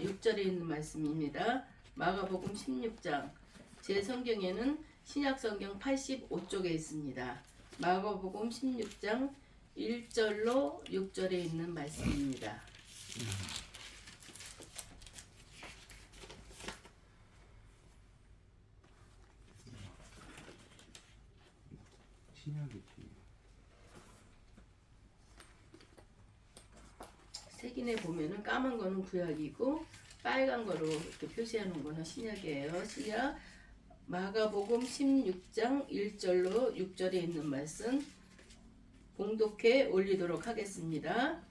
6절에 있는 말씀입니다. 마가복음 16장. 제 성경에는 신약성경 85쪽에 있습니다. 마가복음 16장 1절로 6절에 있는 말씀입니다. 색인에 보면은 까만 거는 구약이고 빨간 거로 이렇게 표시해 놓은 거는 신약이에요. 신약 마가복음 16장 1절로 6절에 있는 말씀 봉독해 올리도록 하겠습니다.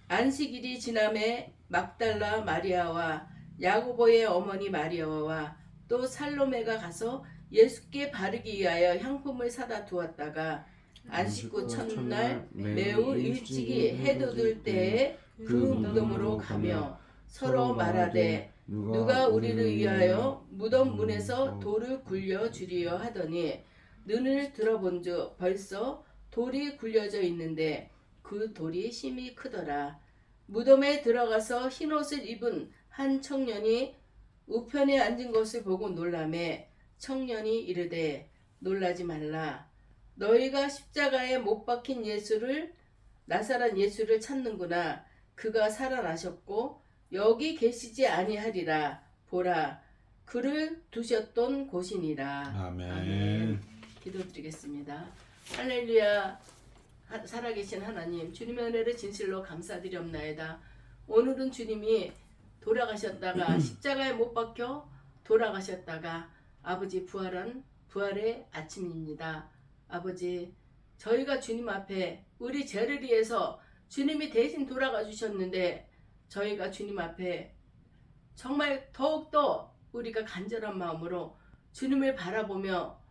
안식일이 지남에 막달라 마리아와 야고보의 어머니 마리아와 또 살로메가 가서 예수께 바르기 위하여 향품을 사다 두었다가 안식 후 첫날 매우 일찍이 해도 들 때에 그 무덤으로 가며 서로 말하되 누가 우리를 위하여 무덤 문에서 돌을 굴려 주리여 하더니 눈을 들어본즉 벌써 돌이 굴려져 있는데 그 돌이 심히 크더라. 무덤에 들어가서 흰옷을 입은 한 청년이 우편에 앉은 것을 보고 놀라매 청년이 이르되 놀라지 말라. 너희가 십자가에 못 박힌 예수를 나사렛 예수를 찾는구나. 그가 살아나셨고 여기 계시지 아니하리라. 보라 그를 두셨던 곳이니라. 아멘. 기도드리겠습니다. 할렐루야. 살아계신 하나님, 주님의 은혜를 진실로 감사드리옵나이다. 오늘은 주님이 돌아가셨다가 십자가에 못 박혀 돌아가셨다가 아버지 부활한 부활의 아침입니다. 아버지, 저희가 주님 앞에 우리 죄를 위해서 주님이 대신 돌아가 주셨는데 저희가 주님 앞에 정말 더욱더 우리가 간절한 마음으로 주님을 바라보며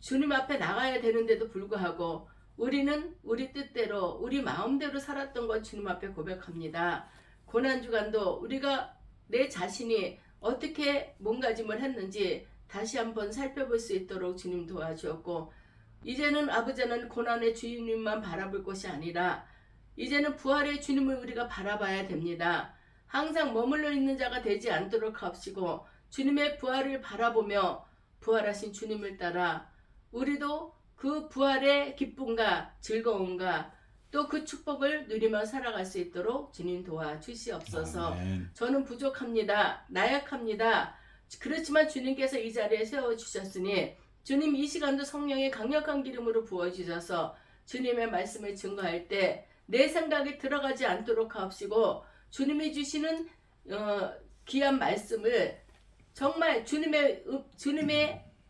주님 앞에 나가야 되는데도 불구하고 우리는 우리 뜻대로 우리 마음대로 살았던 것 주님 앞에 고백합니다. 고난주간도 우리가 내 자신이 어떻게 몸가짐을 했는지 다시 한번 살펴볼 수 있도록 주님 도와주었고 이제는 아버지는 고난의 주님만 바라볼 것이 아니라 이제는 부활의 주님을 우리가 바라봐야 됩니다. 항상 머물러 있는 자가 되지 않도록 하옵시고 주님의 부활을 바라보며 부활하신 주님을 따라 우리도 그 부활의 기쁨과 즐거움과 또 그 축복을 누리며 살아갈 수 있도록 주님 도와주시옵소서. 아멘. 저는 부족합니다. 나약합니다. 그렇지만 주님께서 이 자리에 세워주셨으니 주님 이 시간도 성령의 강력한 기름으로 부어주셔서 주님의 말씀을 증거할 때 내 생각이 들어가지 않도록 하옵시고 주님이 주시는 귀한 말씀을 정말 주님의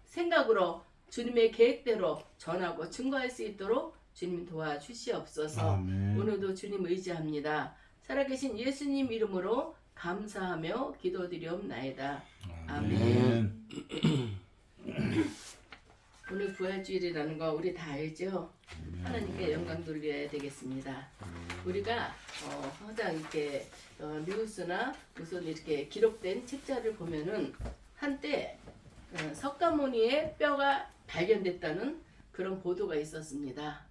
생각으로 주님의 계획대로 전하고 증거할 수 있도록 주님 도와주시옵소서. 아멘. 오늘도 주님 의지합니다. 살아계신 예수님 이름으로 감사하며 기도드리옵나이다. 아멘. 오늘 부활주일이라는 거 우리 다 알죠? 하나님께 영광 돌려야 되겠습니다. 우리가 항상 이렇게 뉴스나 무슨 이렇게 기록된 책자를 보면은 한때 석가모니의 뼈가 발견됐다는 그런 보도가 있었습니다.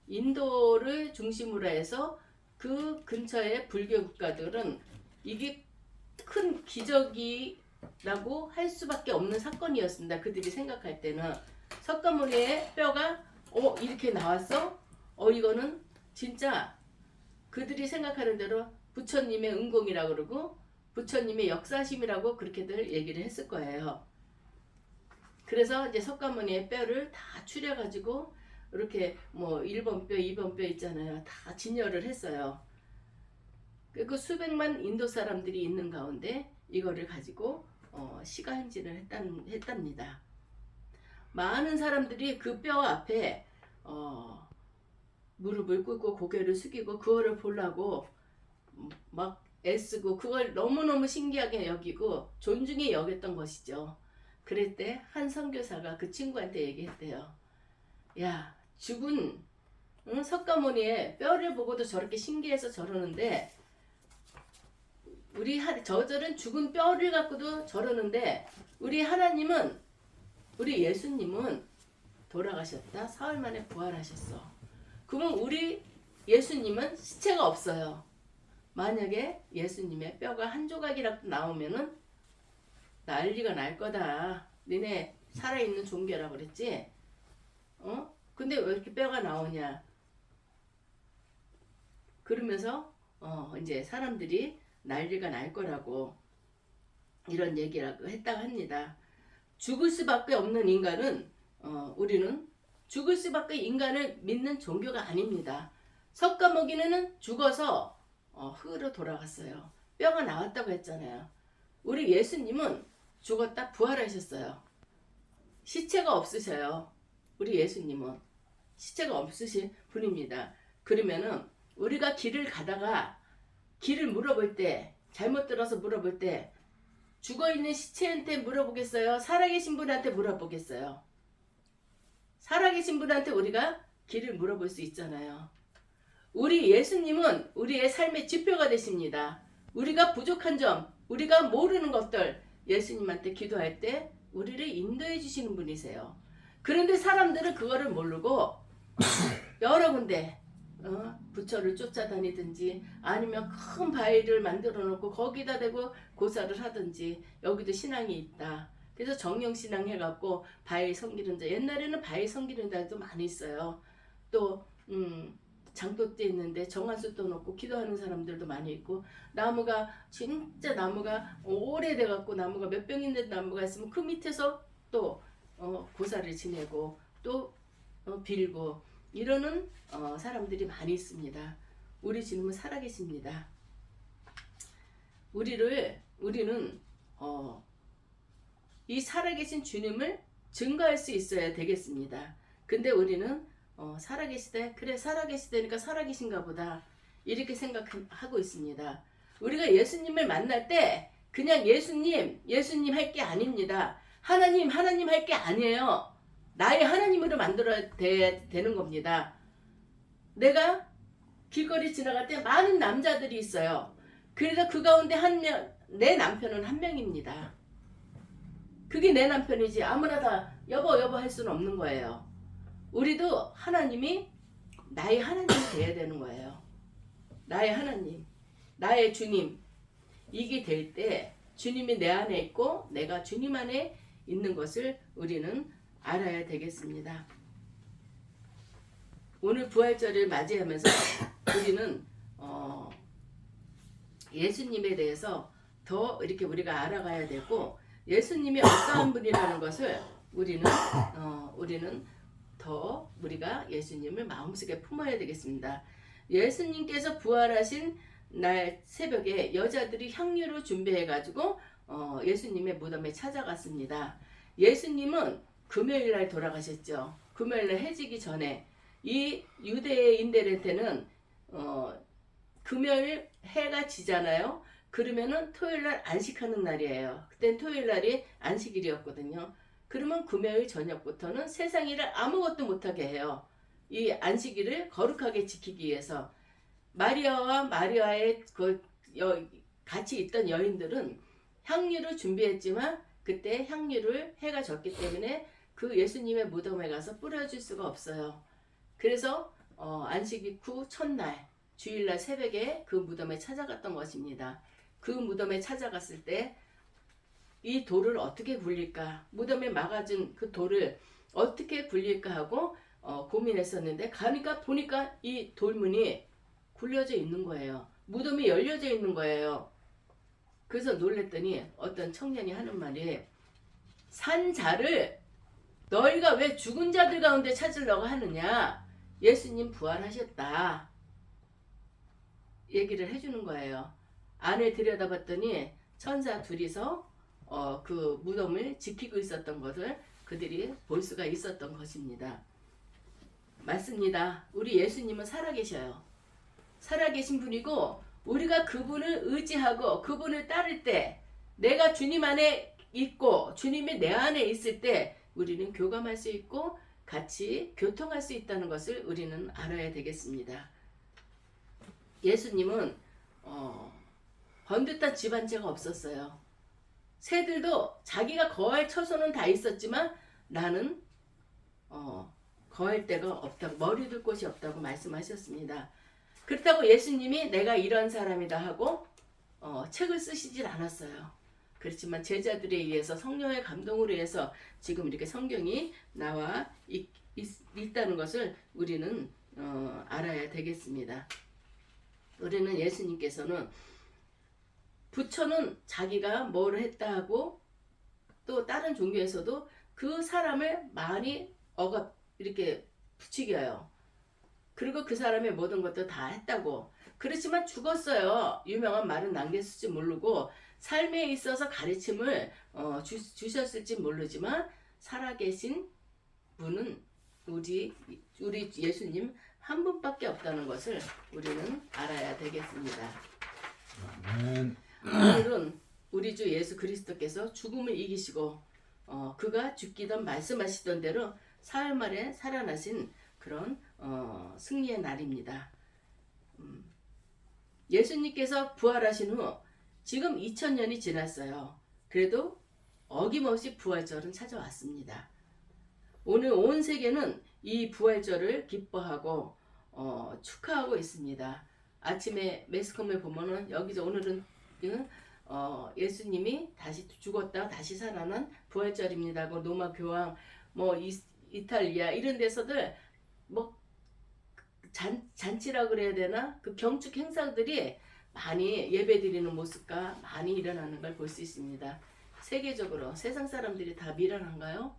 인도를 중심으로 해서 그 근처의 불교 국가들은 이게 큰 기적이라고 할 수밖에 없는 사건이었습니다. 그들이 생각할 때는 석가모니의 뼈가 이렇게 나왔어? 이거는 진짜 그들이 생각하는 대로 부처님의 은공이라고 그러고 부처님의 역사심이라고 그렇게들 얘기를 했을 거예요. 그래서 이제 석가모니의 뼈를 다 추려가지고 이렇게 뭐 1번 뼈, 2번 뼈 있잖아요. 다 진열을 했어요. 그 수백만 인도 사람들이 있는 가운데 이거를 가지고 시가행진을 했답니다. 많은 사람들이 그 뼈 앞에 무릎을 꿇고 고개를 숙이고 그거를 보려고 막 애쓰고 그걸 너무너무 신기하게 여기고 존중히 여겼던 것이죠. 그럴 때 한 선교사가 그 친구한테 얘기했대요. 야, 죽은 석가모니의 뼈를 보고도 저렇게 신기해서 저러는데 저들은 죽은 뼈를 갖고도 저러는데 우리 하나님은 우리 예수님은 돌아가셨다. 사흘 만에 부활하셨어. 그러면 우리 예수님은 시체가 없어요. 만약에 예수님의 뼈가 한 조각이라도 나오면은 난리가 날 거다. 니네 살아있는 종교라 그랬지? 근데 왜 이렇게 뼈가 나오냐? 그러면서 이제 사람들이 난리가 날 거라고 이런 얘기라고 했다고 합니다. 죽을 수밖에 없는 인간은 우리는 죽을 수밖에 인간을 믿는 종교가 아닙니다. 석가모니는 죽어서 흙으로 돌아갔어요. 뼈가 나왔다고 했잖아요. 우리 예수님은 죽었다 부활하셨어요. 시체가 없으셔요. 우리 예수님은 시체가 없으신 분입니다. 그러면은 우리가 길을 가다가 길을 물어볼 때, 잘못 들어서 물어볼 때 죽어있는 시체한테 물어보겠어요? 살아계신 분한테 물어보겠어요? 살아계신 분한테 우리가 길을 물어볼 수 있잖아요. 우리 예수님은 우리의 삶의 지표가 되십니다. 우리가 부족한 점, 우리가 모르는 것들 예수님한테 기도할 때 우리를 인도해 주시는 분이세요. 그런데 사람들은 그거를 모르고 여러 군데 부처를 쫓아다니든지 아니면 큰 바위를 만들어 놓고 거기다 대고 고사를 하든지 여기도 신앙이 있다. 그래서 정령신앙 해갖고 바위 섬기는 자, 옛날에는 바위 섬기는 자도 많이 있어요. 또 장독대 있는데 정한수도 놓고 기도하는 사람들도 많이 있고, 나무가 진짜 나무가 오래돼갖고 나무가 몇 병인데 나무가 있으면 그 밑에서 또 고사를 지내고 또 빌고 이러는 사람들이 많이 있습니다. 우리 주님은 살아계십니다. 우리는 이 살아계신 주님을 증거할 수 있어야 되겠습니다. 근데 우리는 살아계시대, 그래 살아계시다니까 살아계신가 보다 이렇게 생각하고 있습니다. 우리가 예수님을 만날 때 그냥 예수님 할 게 아닙니다. 하나님 할 게 아니에요. 나의 하나님으로 만들어야 되는 겁니다. 내가 길거리 지나갈 때 많은 남자들이 있어요. 그래서 그 가운데 내 남편은 한 명입니다. 그게 내 남편이지 아무나 다 여보 할 수는 없는 거예요. 우리도 하나님이 나의 하나님이 돼야 되는 거예요. 나의 하나님, 나의 주님. 이게 될 때 주님이 내 안에 있고 내가 주님 안에 있는 것을 우리는 알아야 되겠습니다. 오늘 부활절을 맞이하면서 우리는 예수님에 대해서 더 이렇게 우리가 알아가야 되고, 예수님이 어떠한 분이라는 것을 우리는 더 우리가 예수님을 마음속에 품어야 되겠습니다. 예수님께서 부활하신 날 새벽에 여자들이 향유를 준비해가지고 예수님의 무덤에 찾아갔습니다. 예수님은 금요일날 돌아가셨죠. 금요일날 해지기 전에 이 유대인들한테는 금요일 해가 지잖아요. 그러면은 토요일날 안식하는 날이에요. 그땐 토요일날이 안식일이었거든요. 그러면 금요일 저녁부터는 세상 일을 아무것도 못하게 해요. 이 안식일을 거룩하게 지키기 위해서. 마리아와 마리아의 같이 있던 여인들은 향유를 준비했지만 그때 향유를 해가 졌기 때문에 그 예수님의 무덤에 가서 뿌려줄 수가 없어요. 그래서 안식 후 첫날 주일날 새벽에 그 무덤에 찾아갔던 것입니다. 그 무덤에 찾아갔을 때 이 돌을 어떻게 굴릴까, 무덤에 막아준 그 돌을 어떻게 굴릴까 하고 고민했었는데, 가니까 보니까 이 돌문이 굴려져 있는 거예요. 무덤이 열려져 있는 거예요. 그래서 놀랬더니 어떤 청년이 하는 말이, 산 자를 너희가 왜 죽은 자들 가운데 찾으려고 하느냐, 예수님 부활하셨다 얘기를 해주는 거예요. 안을 들여다봤더니 천사 둘이서 그 무덤을 지키고 있었던 것을 그들이 볼 수가 있었던 것입니다. 맞습니다. 우리 예수님은 살아계셔요. 살아계신 분이고, 우리가 그분을 의지하고 그분을 따를 때, 내가 주님 안에 있고 주님이 내 안에 있을 때 우리는 교감할 수 있고 같이 교통할 수 있다는 것을 우리는 알아야 되겠습니다. 예수님은 번듯한 집안채가 없었어요. 새들도 자기가 거할 처소는 다 있었지만 나는 거할 데가 없다고, 머리 둘 곳이 없다고 말씀하셨습니다. 그렇다고 예수님이 내가 이런 사람이다 하고 책을 쓰시질 않았어요. 그렇지만 제자들에 의해서 성령의 감동으로 해서 지금 이렇게 성경이 나와 있다는 것을 우리는 알아야 되겠습니다. 우리는 예수님께서는 부처는 자기가 뭘 했다 하고 또 다른 종교에서도 그 사람을 많이 이렇게 부추겨요. 그리고 그 사람의 모든 것도 다 했다고. 그렇지만 죽었어요. 유명한 말은 남겼을지 모르고 삶에 있어서 가르침을 주셨을지 모르지만 살아계신 분은 우리 예수님 한 분밖에 없다는 것을 우리는 알아야 되겠습니다. 아멘. 오늘은 우리 주 예수 그리스도께서 죽음을 이기시고 그가 죽기던 말씀하시던 대로 사흘 만에 살아나신 그런 승리의 날입니다. 예수님께서 부활하신 후 지금 2000년이 지났어요. 그래도 어김없이 부활절은 찾아왔습니다. 오늘 온 세계는 이 부활절을 기뻐하고 축하하고 있습니다. 아침에 매스컴에 보면은 여기서 오늘은 예수님이 다시 죽었다 다시 살아난 부활절입니다. 로마 교황 뭐 이탈리아 이런 데서들 뭐 잔치라 그래야 되나 그 경축 행사들이 많이 예배드리는 모습과 많이 일어나는 걸 볼 수 있습니다. 세계적으로 세상 사람들이 다 미련한가요?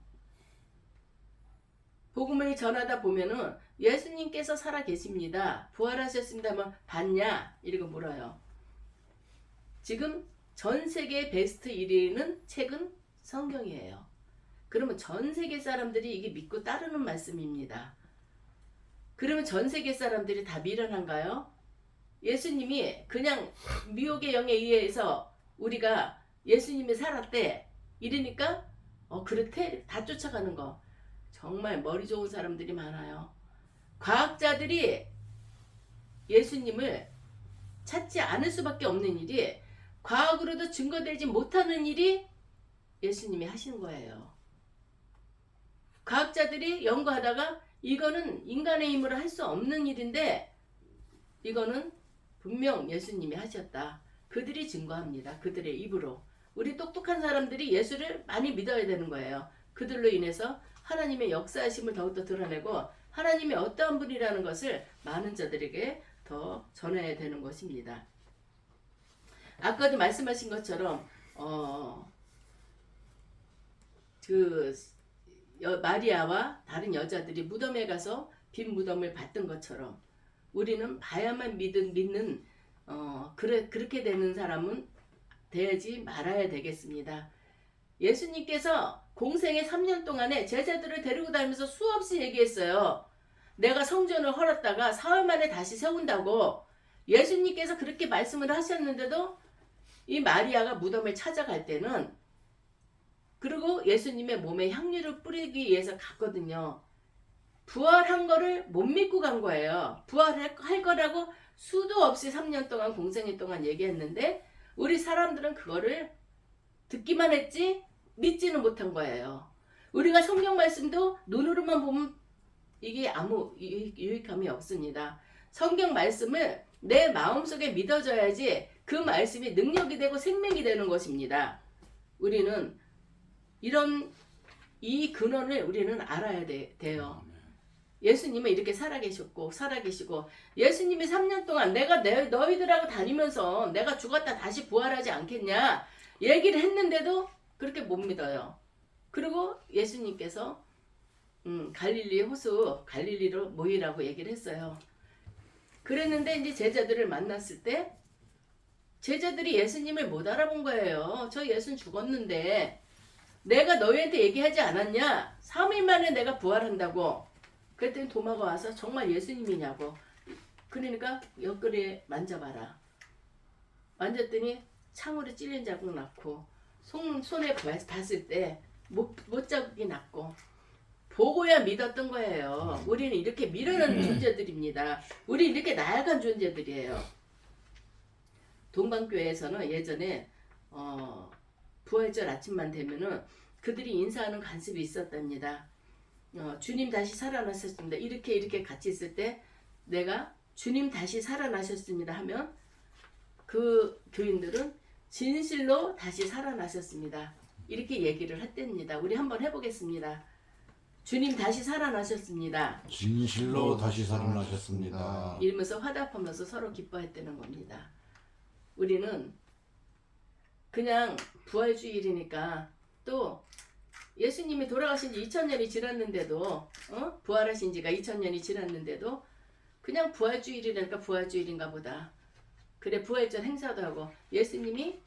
복음을 전하다 보면은 예수님께서 살아 계십니다. 부활하셨습니다만 봤냐? 이렇게 물어요. 지금 전 세계 베스트 1위는 책은 성경이에요. 그러면 전 세계 사람들이 이게 믿고 따르는 말씀입니다. 그러면 전 세계 사람들이 다 미련한가요? 예수님이 그냥 미혹의 영에 의해서 우리가 예수님이 살았대 이러니까 그렇대 다 쫓아가는 거. 정말 머리 좋은 사람들이 많아요. 과학자들이 예수님을 찾지 않을 수밖에 없는 일이 과학으로도 증거되지 못하는 일이 예수님이 하신 거예요. 과학자들이 연구하다가 이거는 인간의 힘으로 할 수 없는 일인데 이거는 분명 예수님이 하셨다. 그들이 증거합니다. 그들의 입으로. 우리 똑똑한 사람들이 예수를 많이 믿어야 되는 거예요. 그들로 인해서 하나님의 역사하심을 더욱더 드러내고 하나님이 어떠한 분이라는 것을 많은 자들에게 더 전해야 되는 것입니다. 아까도 말씀하신 것처럼 마리아와 다른 여자들이 무덤에 가서 빈 무덤을 봤던 것처럼 우리는 봐야만 믿는 그렇게 되는 사람은 되지 말아야 되겠습니다. 예수님께서 공생의 3년 동안에 제자들을 데리고 다니면서 수없이 얘기했어요. 내가 성전을 헐었다가 사흘 만에 다시 세운다고 예수님께서 그렇게 말씀을 하셨는데도 이 마리아가 무덤을 찾아갈 때는 그리고 예수님의 몸에 향유를 뿌리기 위해서 갔거든요. 부활한 거를 못 믿고 간 거예요. 부활할 거라고 수도 없이 3년 동안 공생애 동안 얘기했는데 우리 사람들은 그거를 듣기만 했지 믿지는 못한 거예요. 우리가 성경 말씀도 눈으로만 보면 이게 아무 유익함이 없습니다. 성경 말씀을 내 마음속에 믿어져야지 그 말씀이 능력이 되고 생명이 되는 것입니다. 우리는 이 근원을 우리는 알아야 돼요. 예수님은 이렇게 살아계시고 예수님이 3년 동안 내가 너희들하고 다니면서 내가 죽었다 다시 부활하지 않겠냐 얘기를 했는데도 그렇게 못 믿어요. 그리고 예수님께서 갈릴리 호수 갈릴리로 모이라고 얘기를 했어요. 그랬는데 이제 제자들을 만났을 때 제자들이 예수님을 못 알아본 거예요. 저 예수는 죽었는데 내가 너희한테 얘기하지 않았냐? 3일 만에 내가 부활한다고. 그랬더니 도마가 와서 정말 예수님이냐고. 그러니까 옆구리에 만져봐라. 만졌더니 창으로 찔린 자국 났고 손에 봤을 때 못 자국이 났고 보고야 믿었던 거예요. 우리는 이렇게 미련한 존재들입니다. 우리 이렇게 나약한 존재들이에요. 동방교회에서는 예전에 부활절 아침만 되면은 그들이 인사하는 관습이 있었답니다. 주님 다시 살아나셨습니다. 이렇게 같이 있을 때 내가 주님 다시 살아나셨습니다 하면 그 교인들은 진실로 다시 살아나셨습니다. 이렇게 얘기를 했답니다. 우리 한번 해보겠습니다. 주님 다시 살아나셨습니다. 진실로 다시 살아나셨습니다. 이러면서 화답하면서 서로 기뻐했다는 겁니다. 우리는 그냥 부활주일이니까 또 예수님이 돌아가신 지 2000년이 지났는데도 부활하신 지가 2000년이 지났는데도 그냥 부활주일이니까 부활주일인가 보다. 그래 부활절 행사도 하고 예수님이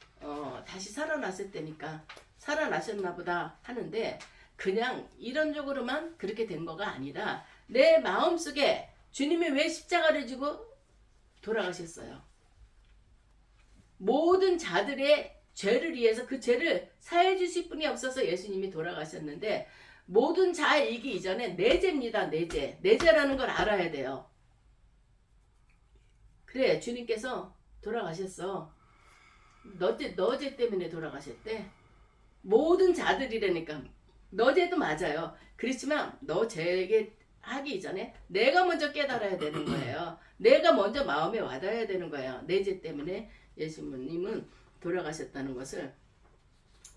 다시 살아났을 때니까 살아나셨나 보다 하는데 그냥 이론적으로만 그렇게 된 거가 아니라 내 마음속에 주님이 왜 십자가를 지고 돌아가셨어요. 모든 자들의 죄를 위해서 그 죄를 사해 주실 분이 없어서 예수님이 돌아가셨는데 모든 자이기 이전에 내 죄입니다. 내 죄. 내 죄라는 걸 알아야 돼요. 그래 주님께서 돌아가셨어. 너 죄 때문에 돌아가셨대. 모든 자들이라니까. 너 죄도 맞아요. 그렇지만 너 죄에 하기 이전에 내가 먼저 깨달아야 되는 거예요. 내가 먼저 마음에 와닿아야 되는 거예요. 내 죄 때문에 예수님은 돌아가셨다는 것을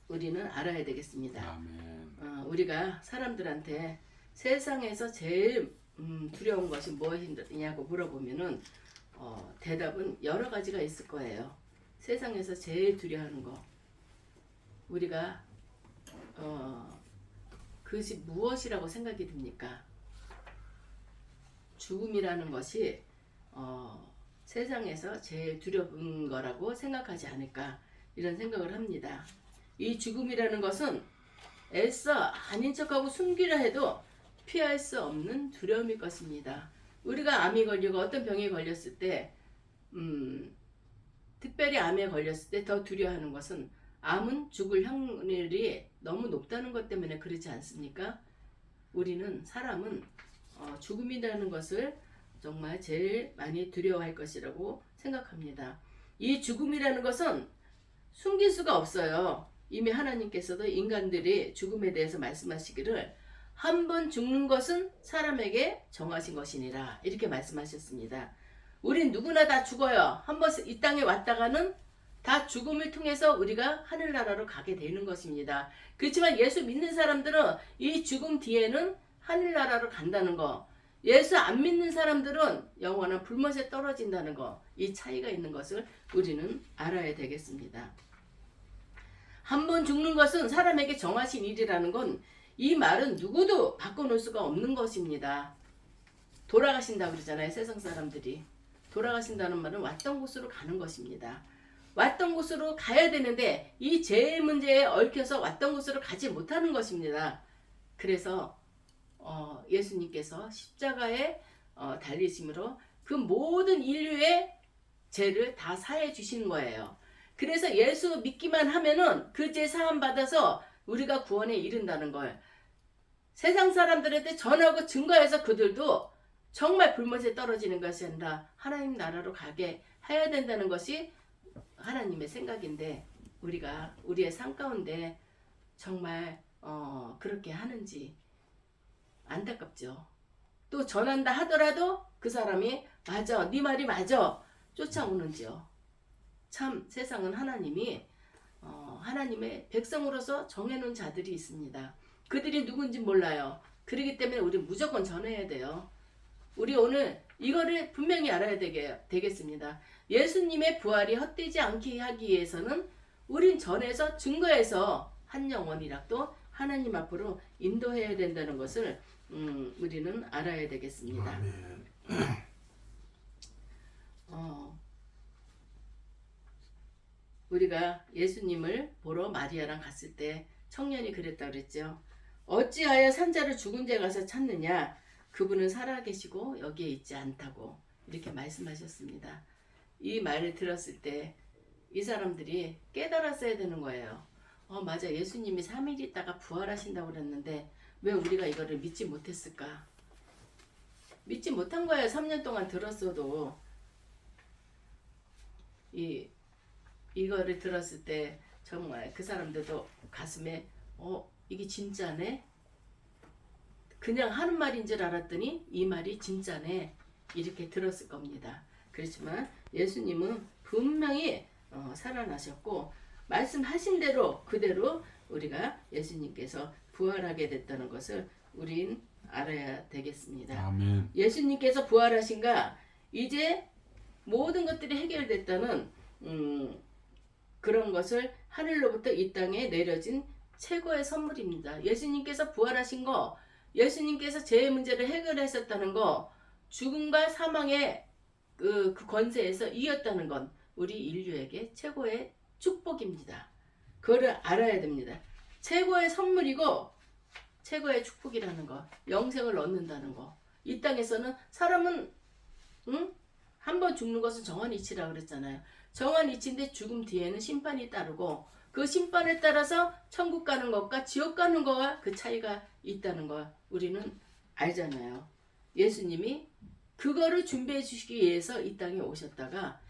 우리는 알아야 되겠습니다. 아멘. 우리가 사람들한테 세상에서 제일 두려운 것이 무엇이냐고 물어보면은 대답은 여러 가지가 있을 거예요. 세상에서 제일 두려워하는 거 우리가 그것이 무엇이라고 생각이 듭니까? 죽음이라는 것이 세상에서 제일 두려운 거라고 생각하지 않을까 이런 생각을 합니다. 이 죽음이라는 것은 애써 아닌 척하고 숨기려 해도 피할 수 없는 두려움일 것입니다. 우리가 암이 걸리고 어떤 병에 걸렸을 때 특별히 암에 걸렸을 때 더 두려워하는 것은 암은 죽을 확률이 너무 높다는 것 때문에 그렇지 않습니까? 우리는 사람은 죽음이라는 것을 정말 제일 많이 두려워할 것이라고 생각합니다. 이 죽음이라는 것은 숨길 수가 없어요. 이미 하나님께서도 인간들이 죽음에 대해서 말씀하시기를 한 번 죽는 것은 사람에게 정하신 것이니라 이렇게 말씀하셨습니다. 우린 누구나 다 죽어요. 한 번 이 땅에 왔다가는 다 죽음을 통해서 우리가 하늘나라로 가게 되는 것입니다. 그렇지만 예수 믿는 사람들은 이 죽음 뒤에는 하늘나라로 간다는 거, 예수 안 믿는 사람들은 영원한 불못에 떨어진다는 거, 이 차이가 있는 것을 우리는 알아야 되겠습니다. 한 번 죽는 것은 사람에게 정하신 일이라는 건 이 말은 누구도 바꿔놓을 수가 없는 것입니다. 돌아가신다고 그러잖아요. 세상 사람들이. 돌아가신다는 말은 왔던 곳으로 가는 것입니다. 왔던 곳으로 가야 되는데 이 죄의 문제에 얽혀서 왔던 곳으로 가지 못하는 것입니다. 그래서 예수님께서 십자가에 달리심으로 그 모든 인류의 죄를 다 사해 주시는 거예요. 그래서 예수 믿기만 하면은 그 죄 사함 받아서 우리가 구원에 이른다는 걸 세상 사람들한테 전하고 증거해서 그들도 정말 불못에 떨어지는 것이 아니라 하나님 나라로 가게 해야 된다는 것이 하나님의 생각인데 우리가 우리의 삶 가운데 정말 그렇게 하는지 안타깝죠. 또 전한다 하더라도 그 사람이 맞아, 네 말이 맞아 쫓아오는지요. 참 세상은 하나님이 하나님의 백성으로서 정해놓은 자들이 있습니다. 그들이 누군지 몰라요. 그렇기 때문에 우리 무조건 전해야 돼요. 우리 오늘 이거를 분명히 알아야 되겠습니다. 예수님의 부활이 헛되지 않게 하기 위해서는 우린 전해서 증거해서 한 영혼이라도 하나님 앞으로 인도해야 된다는 것을 우리는 알아야 되겠습니다. 아멘. 우리가 예수님을 보러 마리아랑 갔을 때 청년이 그랬다 그랬죠. 어찌하여 산자를 죽은 데 가서 찾느냐? 그분은 살아계시고 여기에 있지 않다고 이렇게 말씀하셨습니다. 이 말을 들었을 때 이 사람들이 깨달았어야 되는 거예요. 맞아, 예수님이 3일 있다가 부활하신다고 그랬는데 왜 우리가 이거를 믿지 못했을까? 믿지 못한 거예요. 3년 동안 들었어도. 이거를 들었을 때 정말 그 사람들도 가슴에 이게 진짜네? 그냥 하는 말인 줄 알았더니 이 말이 진짜네. 이렇게 들었을 겁니다. 그렇지만 예수님은 분명히 살아나셨고 말씀하신 대로 그대로 우리가 예수님께서 부활하게 됐다는 것을 우린 알아야 되겠습니다. 아멘. 예수님께서 부활하신가 이제 모든 것들이 해결됐다는 그런 것을 하늘로부터 이 땅에 내려진 최고의 선물입니다. 예수님께서 부활하신 거, 예수님께서 죄의 문제를 해결하셨다는 거, 죽음과 사망의 그 권세에서 이겼다는 건 우리 인류에게 최고의 축복입니다. 그거를 알아야 됩니다. 최고의 선물이고 최고의 축복이라는 거, 영생을 얻는다는 거. 이 땅에서는 사람은 한 번 죽는 것은 정한이치라 그랬잖아요. 정한이치인데 죽음 뒤에는 심판이 따르고 그 심판에 따라서 천국 가는 것과 지옥 가는 거와 그 차이가 있다는 거 우리는 알잖아요. 예수님이 그거를 준비해 주시기 위해서 이 땅에 오셨다가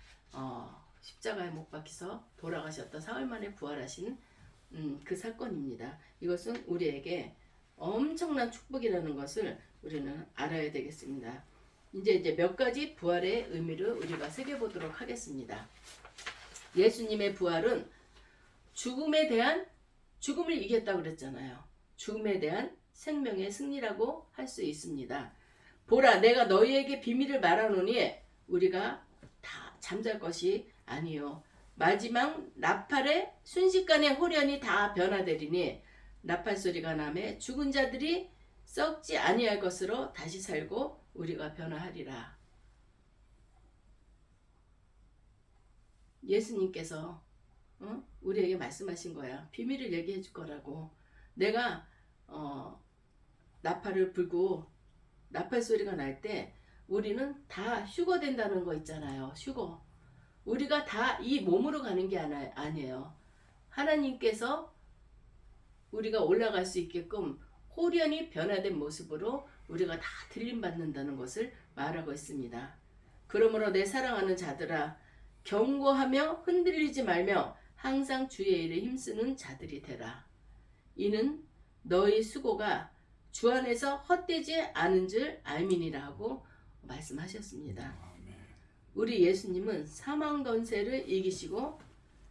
십자가에 못 박혀서 돌아가셨다. 사흘 만에 부활하신 그 사건입니다. 이것은 우리에게 엄청난 축복이라는 것을 우리는 알아야 되겠습니다. 이제 몇 가지 부활의 의미를 우리가 새겨보도록 하겠습니다. 예수님의 부활은 죽음을 이겼다고 그랬잖아요. 죽음에 대한 생명의 승리라고 할 수 있습니다. 보라, 내가 너희에게 비밀을 말하노니 우리가 다 잠잘 것이 아니요. 마지막 나팔의 순식간에 홀연히 다 변화되리니 나팔 소리가 나매 죽은 자들이 썩지 아니할 것으로 다시 살고 우리가 변화하리라. 예수님께서 우리에게 말씀하신 거야. 비밀을 얘기해 줄 거라고. 내가 나팔을 불고 나팔 소리가 날 때 우리는 다 휴거된다는 거 있잖아요. 휴거. 우리가 다 이 몸으로 가는 게 아니에요. 하나님께서 우리가 올라갈 수 있게끔 홀연히 변화된 모습으로 우리가 다 들림받는다는 것을 말하고 있습니다. 그러므로 내 사랑하는 자들아, 경고하며 흔들리지 말며 항상 주의 일에 힘쓰는 자들이 되라. 이는 너희 수고가 주 안에서 헛되지 않은 줄 알미니라 하고 말씀하셨습니다. 우리 예수님은 사망 권세를 이기시고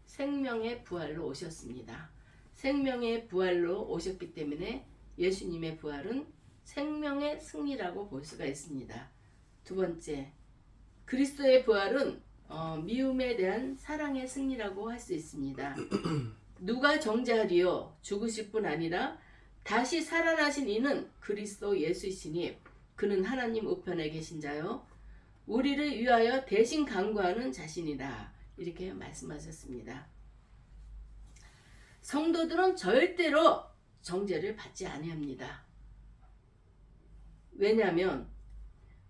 생명의 부활로 오셨습니다. 생명의 부활로 오셨기 때문에 예수님의 부활은 생명의 승리라고 볼 수가 있습니다. 두 번째, 그리스도의 부활은 미움에 대한 사랑의 승리라고 할 수 있습니다. 누가 정죄하리요? 죽으실 뿐 아니라 다시 살아나신 이는 그리스도 예수이시니 그는 하나님 우편에 계신 자요 우리를 위하여 대신 간구하는 자신이다. 이렇게 말씀하셨습니다. 성도들은 절대로 정죄를 받지 아니합니다. 왜냐하면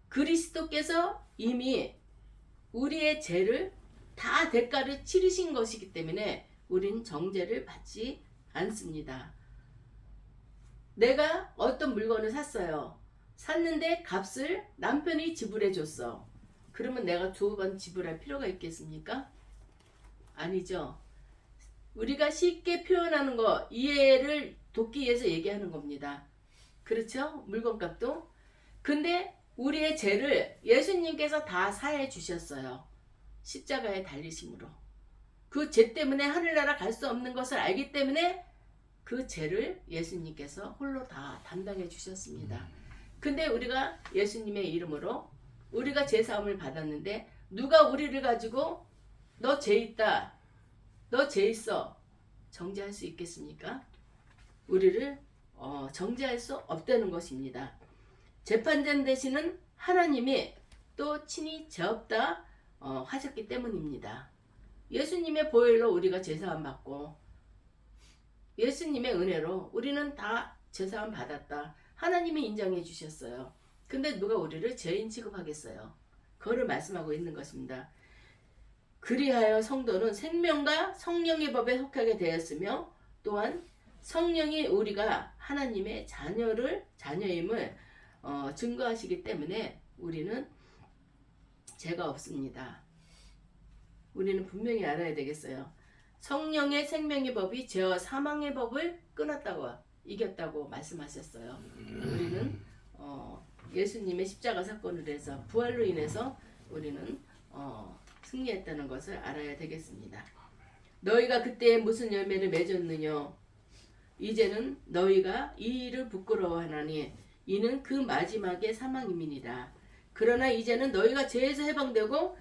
그리스도께서 이미 우리의 죄를 다 대가를 치르신 것이기 때문에 우린 정죄를 받지 않습니다. 내가 어떤 물건을 샀어요. 샀는데 값을 남편이 지불해 줬어. 그러면 내가 2번 지불할 필요가 있겠습니까? 아니죠. 우리가 쉽게 표현하는 거 이해를 돕기 위해서 얘기하는 겁니다. 그렇죠? 물건값도. 근데 우리의 죄를 예수님께서 다 사해 주셨어요. 십자가에 달리심으로. 그 죄 때문에 하늘나라 갈 수 없는 것을 알기 때문에 그 죄를 예수님께서 홀로 다 담당해 주셨습니다. 근데 우리가 예수님의 이름으로 우리가 죄 사함을 받았는데 누가 우리를 가지고 너 죄 있다, 너 죄 있어 정죄할 수 있겠습니까? 우리를 정죄할 수 없다는 것입니다. 재판장 되시는 하나님이 또 친히 죄 없다 하셨기 때문입니다. 예수님의 보혈로 우리가 죄사함 받고 예수님의 은혜로 우리는 다 죄사함 받았다. 하나님이 인정해 주셨어요. 근데 누가 우리를 죄인 취급하겠어요? 그거를 말씀하고 있는 것입니다. 그리하여 성도는 생명과 성령의 법에 속하게 되었으며 또한 성령이 우리가 하나님의 자녀임을 증거하시기 때문에 우리는 죄가 없습니다. 우리는 분명히 알아야 되겠어요. 성령의 생명의 법이 죄와 사망의 법을 끊었다고 이겼다고 말씀하셨어요. 우리는 예수님의 십자가 사건으로 해서 부활로 인해서 우리는 승리했다는 것을 알아야 되겠습니다. 너희가 그때 무슨 열매를 맺었느냐? 이제는 너희가 이 일을 부끄러워하나니 이는 그 마지막의 사망임이니라. 그러나 이제는 너희가 죄에서 해방되고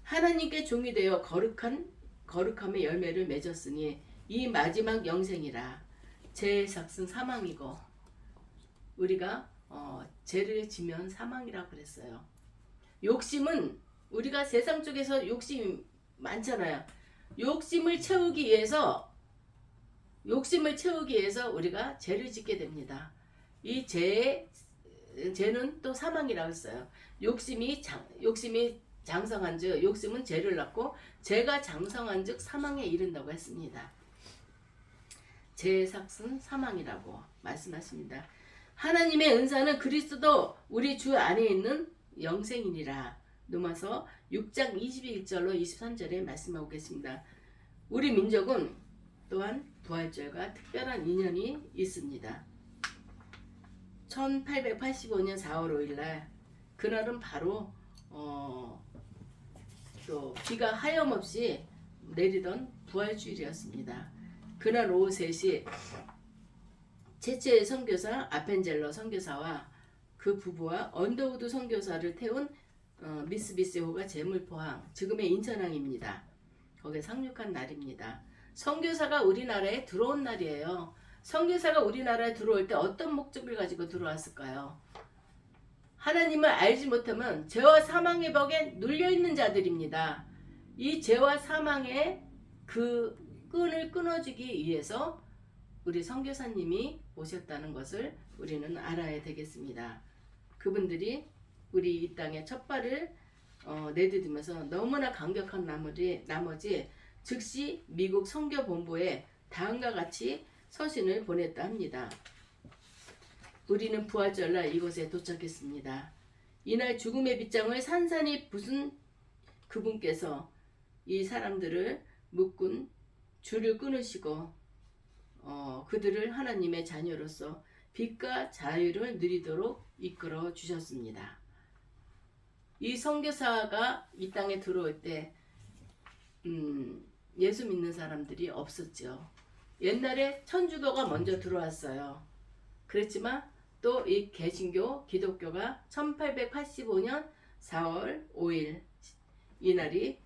하나님께 종이 되어 거룩함의 열매를 맺었으니 이 마지막 영생이라. 죄의 삭은 사망이고 우리가 죄를 지면 사망이라고 그랬어요. 욕심은 우리가 세상 쪽에서 욕심이 많잖아요. 욕심을 채우기 위해서 우리가 죄를 짓게 됩니다. 이 죄는 또 사망이라고 했어요. 욕심이 장성한즉 욕심은 죄를 낳고 죄가 장성한즉 사망에 이른다고 했습니다. 죄의 삭은 사망이라고 말씀하십니다. 하나님의 은사는 그리스도 우리 주 안에 있는 영생이니라. 로마서 6장 21절로 23절에 말씀하고 계십니다. 우리 민족은 또한 부활절과 특별한 인연이 있습니다. 1885년 4월 5일날 그날은 바로 또 비가 하염없이 내리던 부활주일이었습니다. 그날 오후 3시 체체의 선교사 아펜젤러 선교사와 그 부부와 언더우드 선교사를 태운 미쓰비시호가 제물포항, 지금의 인천항입니다. 거기에 상륙한 날입니다. 선교사가 우리나라에 들어온 날이에요. 선교사가 우리나라에 들어올 때 어떤 목적을 가지고 들어왔을까요? 하나님을 알지 못하면 죄와 사망의 벽에 눌려있는 자들입니다. 이 죄와 사망의 그 끈을 끊어주기 위해서 우리 선교사님이 오셨다는 것을 우리는 알아야 되겠습니다. 그분들이 우리 이 땅에 첫 발을 내디디면서 너무나 감격한 나머지 즉시 미국 선교본부에 다음과 같이 서신을 보냈다 합니다. 우리는 부활절날 이곳에 도착했습니다. 이날 죽음의 빗장을 산산히 부순 그분께서 이 사람들을 묶은 줄을 끊으시고 그들을 하나님의 자녀로서 빛과 자유를 누리도록 이끌어 주셨습니다. 이 선교사가 이 땅에 들어올 때 예수 믿는 사람들이 없었죠. 옛날에 천주교가 먼저 들어왔어요. 그렇지만 또 이 개신교 기독교가 1885년 4월 5일 이날이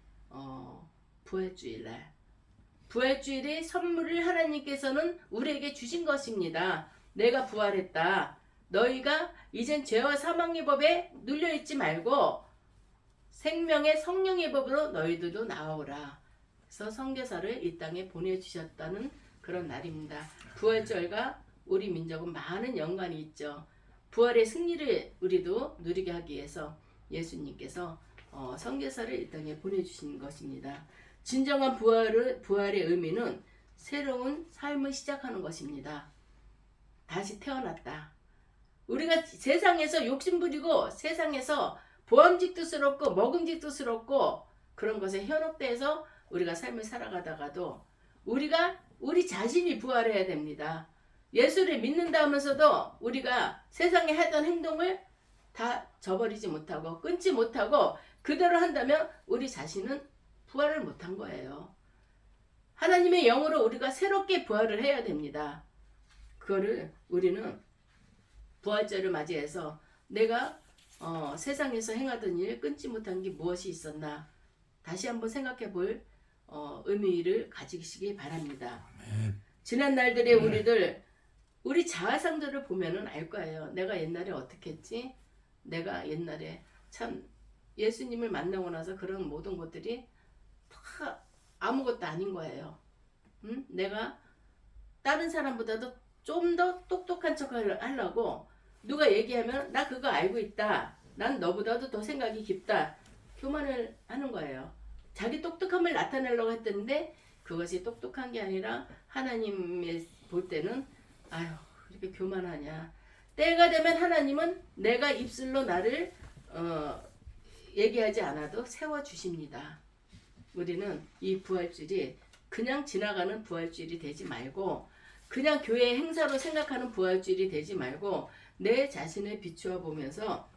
부활주일날, 부활주일의 선물을 하나님께서는 우리에게 주신 것입니다. 내가 부활했다. 너희가 이젠 죄와 사망의 법에 눌려있지 말고 생명의 성령의 법으로 너희들도 나오라. 그래서 선교사를 이 땅에 보내주셨다는 그런 날입니다. 부활절과 우리 민족은 많은 연관이 있죠. 부활의 승리를 우리도 누리게 하기 위해서 예수님께서 선교사를 이 땅에 보내주신 것입니다. 진정한 부활의 의미는 새로운 삶을 시작하는 것입니다. 다시 태어났다. 우리가 세상에서 욕심부리고 세상에서 보암직도스럽고 먹음직도스럽고 그런 것에 현혹돼서 우리가 삶을 살아가다가도 우리 자신이 부활해야 됩니다. 예수를 믿는다 하면서도 우리가 세상에 하던 행동을 다 저버리지 못하고 끊지 못하고 그대로 한다면 우리 자신은 부활을 못한 거예요. 하나님의 영으로 우리가 새롭게 부활을 해야 됩니다. 그거를 우리는 부활절을 맞이해서 내가 세상에서 행하던 일 끊지 못한 게 무엇이 있었나 다시 한번 생각해 볼 의미를 가지시기 바랍니다. 지난 날들의 우리 자아상들을 보면은 알 거예요. 내가 옛날에 어떻게 했지? 내가 옛날에 참 예수님을 만나고 나서 그런 모든 것들이 다 아무것도 아닌 거예요. 내가 다른 사람보다도 좀 더 똑똑한 척을 하려고 누가 얘기하면 나 그거 알고 있다. 난 너보다도 더 생각이 깊다. 교만을 하는 거예요. 자기 똑똑함을 나타내려고 했는데 그것이 똑똑한 게 아니라 하나님이 볼 때는 아유 이렇게 교만하냐. 때가 되면 하나님은 내가 입술로 나를 얘기하지 않아도 세워주십니다. 우리는 이 부활주일이 그냥 지나가는 부활주일이 되지 말고 그냥 교회 행사로 생각하는 부활주일이 되지 말고 내 자신을 비추어 보면서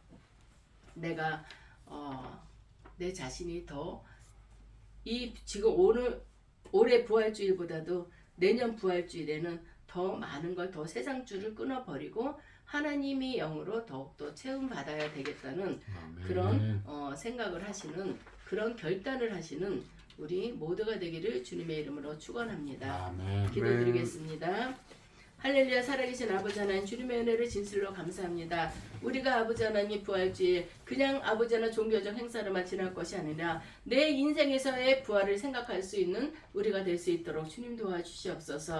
내가 내 자신이 더 이 지금 올해 부활주일보다도 내년 부활주일에는 더 많은 걸 더 세상 줄을 끊어버리고 하나님의 영으로 더욱더 채움받아야 되겠다는 아멘. 그런 생각을 하시는 그런 결단을 하시는 우리 모두가 되기를 주님의 이름으로 축원합니다. 아멘. 기도드리겠습니다. 할렐루야. 살아계신 아버지 하나님 주님의 은혜를 진실로 감사합니다. 우리가 아버지 하나님 부활주일 그냥 아버지 하나 종교적 행사로만 지날 것이 아니라 내 인생에서의 부활을 생각할 수 있는 우리가 될 수 있도록 주님 도와주시옵소서.